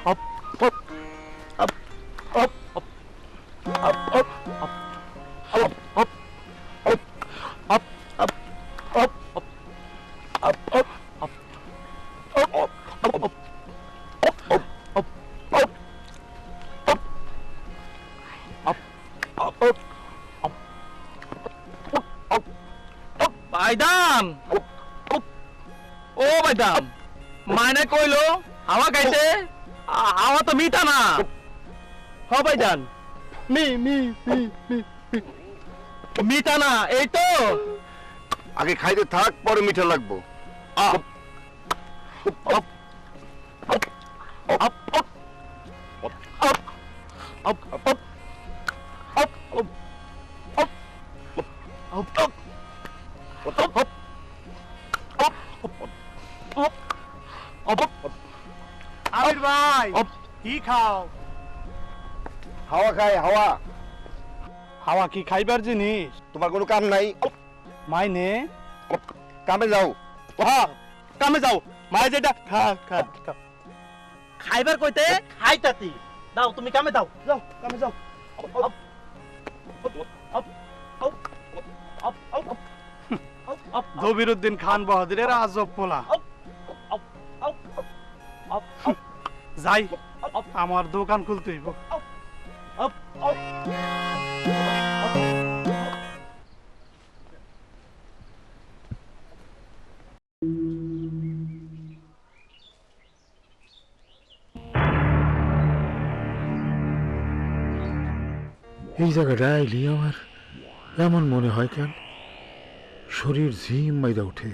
up, up, up, up, up, up, up, up, up, up, up, up, up, up, up, up, ভাইদান ও ভাইদান মায়নে কইলো হাওয়া খাইছে হাওয়া তো মিঠা না হ ভাইদান মি মি মি মি মিঠা না এই তো আগে খাইতে থাক পরে মিঠা লাগবো up, up, up, up, up, up, up, up, up, up, up, up, up. আমির ভাই কি খাও? হাওয়া খাই হাওয়া। হাওয়া কি খাইবার জিনিস? তোমার কোনো কাম নাই? মাইনে কামে যাও। হ্যাঁ কামে যাও। মাই যেটা খা খা খা খাইবার কইতে খাইতাতি দাও তুমি কামে দাও যাও কামে যাও জবিরউদ্দিন খান বাহাদুরের আজব পোলা যাই আমার দোকান খুলতে হইব এই জায়গাটা আইলি আমার এমন মনে হয় কেন শরীর ঝিম মাইদা উঠে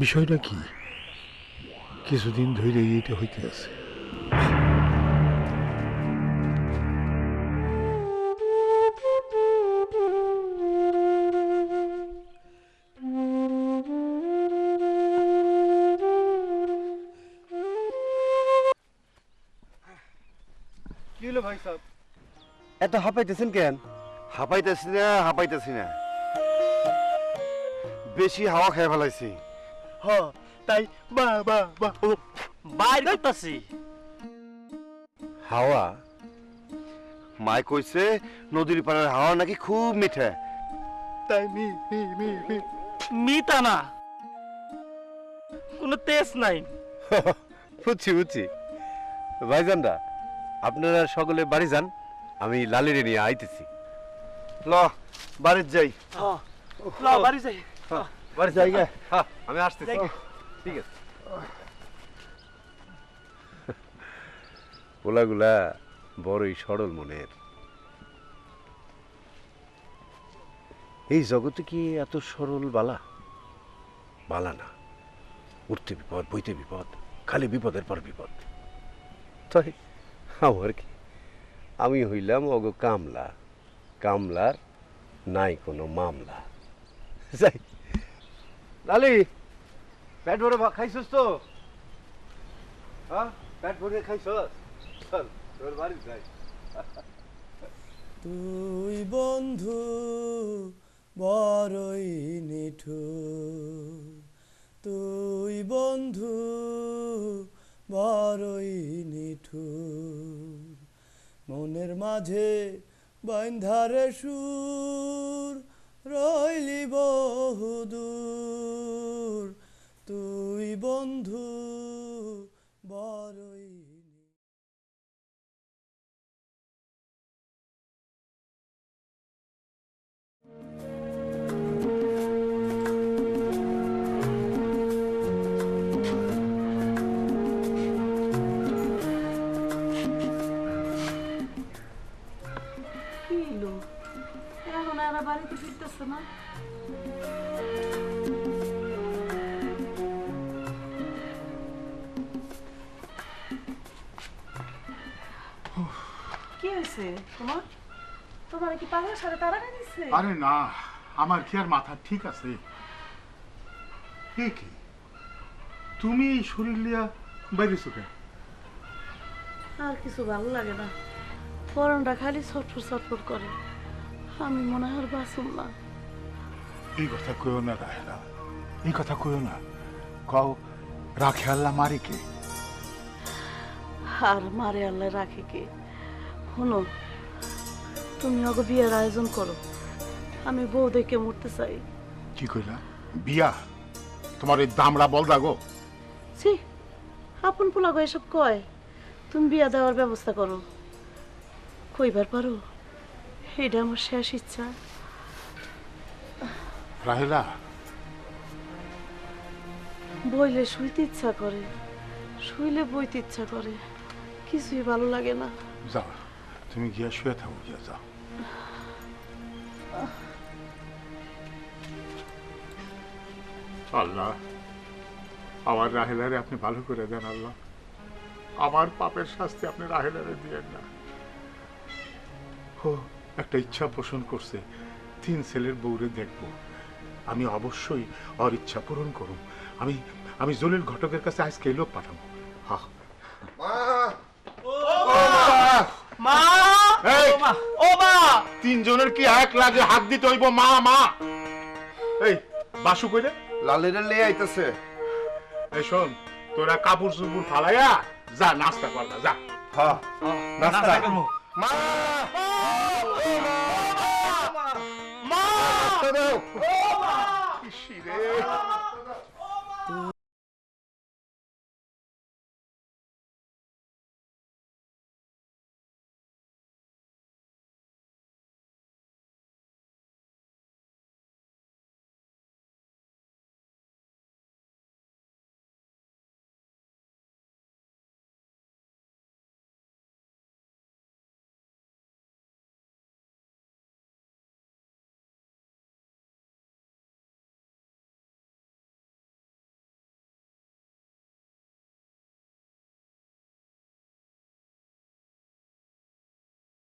বিষয়টা কি কিছুদিন ধরে এইটা হইতে আছে কি হলো ভাই সাহেব এত হাঁপাইতেছেন কেন? হাঁপাইতেছি না বেশি হাওয়া খেয়ে ফেলাইছি। হ্যাঁ তাই বা বা বা বাইর করতাছি হাওয়া মায় কইছে নদীর পাড়ের হাওয়া নাকি খুব মিঠা। তাই মি মি মি মি মিঠা না কোনো টেস্ট নাই বুঝছি ভাইজানরা আপনারা সকলে বাড়ি যান আমি লালিরে নিয়ে আইতেছি ল বাড়ির যাই। বাড়ি যাই বাড়ি যাই গে। হ্যাঁ আমি আসতেছি ঠিক আছে পোলাগুলা বড়ই সরল মনের এই জগতে কি এত সরল বালা না উঠতে বিপদ বইতে বিপদ খালি বিপদের পর বিপদ তাই আমার কি আমি হইলাম অগো কামলার নাই কোনো মামলা যাই লালি পেট ভরে খাইছস তো হ্যাঁ পেট ভরে খাইছস চল তোর বাড়ি যাই তুই বন্ধু বড়ই নিঠুর তুই বন্ধু বড়ই নিঠুর মনের মাঝে বাইন্ধারে সুর রইলি বহুদূর তুই বন্ধু বড়ই এখন আর বাড়িতে ফিরতেছে না কি হয়েছে তোমার তোমার কি পাগলের সাথে তারা দিচ্ছে? আরে না আমার কি আর মাথা ঠিক আছে কি তুমি এই শরীর লিয়া বাইরেছো কেন? আর কিছু ভালো লাগে না পরনটা খালি ছটফট ছটফট করে আমি মনে হয় আর বাঁচুম না। এই কথা কইও না রাহেলা এই কথা কইও না কও রাখে আল্লাহ মারি কে আর মারে আল্লাহ রাখে কে। শোনো, তুমি ওকে বিয়ের আয়োজন করো, আমি বউ দেখে মরতে চাই। কি কইলা? বিয়া? তোমার এই দামড়া বল রাগো। ছি, আপন পোলাগো এসব কয়। তুমি বিয়া দেওয়ার ব্যবস্থা করো। কইবার পারো এটা আমার শেষ ইচ্ছা। রাহেলা, বইলে শুইতে ইচ্ছা করে, শুইলে বইতে ইচ্ছা করে, কিছুই ভালো লাগে না। যাও তুমি গিয়া শুয়ে থাকো, গিয়া যাও। আল্লাহ, আমার রাহেলারে আপনি ভালো করে দেন আল্লাহ। আমার পাপের শাস্তি আপনি রাহেলারে দিয়েন না। ও একটা ইচ্ছা পোষণ করছে, 3 ছেলের বউরে দেখবো। আমি অবশ্যই ওর ইচ্ছা পূরণ করব। আমি জলিল ঘটকের কাছে আজকে লোক পাঠাবো। হ্যাঁ মা এই, ও মা, ও মা, 3 জনের কি এক লাগে হাত দিতে হইব? মা মা। এই বাসু কইরে লালেরা লে আইতাছে। এই শোন, তোরা কাপড় চুপুর ফালাইয়া যা নাস্তা করলা, যা। হ্যাঁ নাস্তা নাস্তা করবো। মা মা, নাস্তা দাও। ইসিরে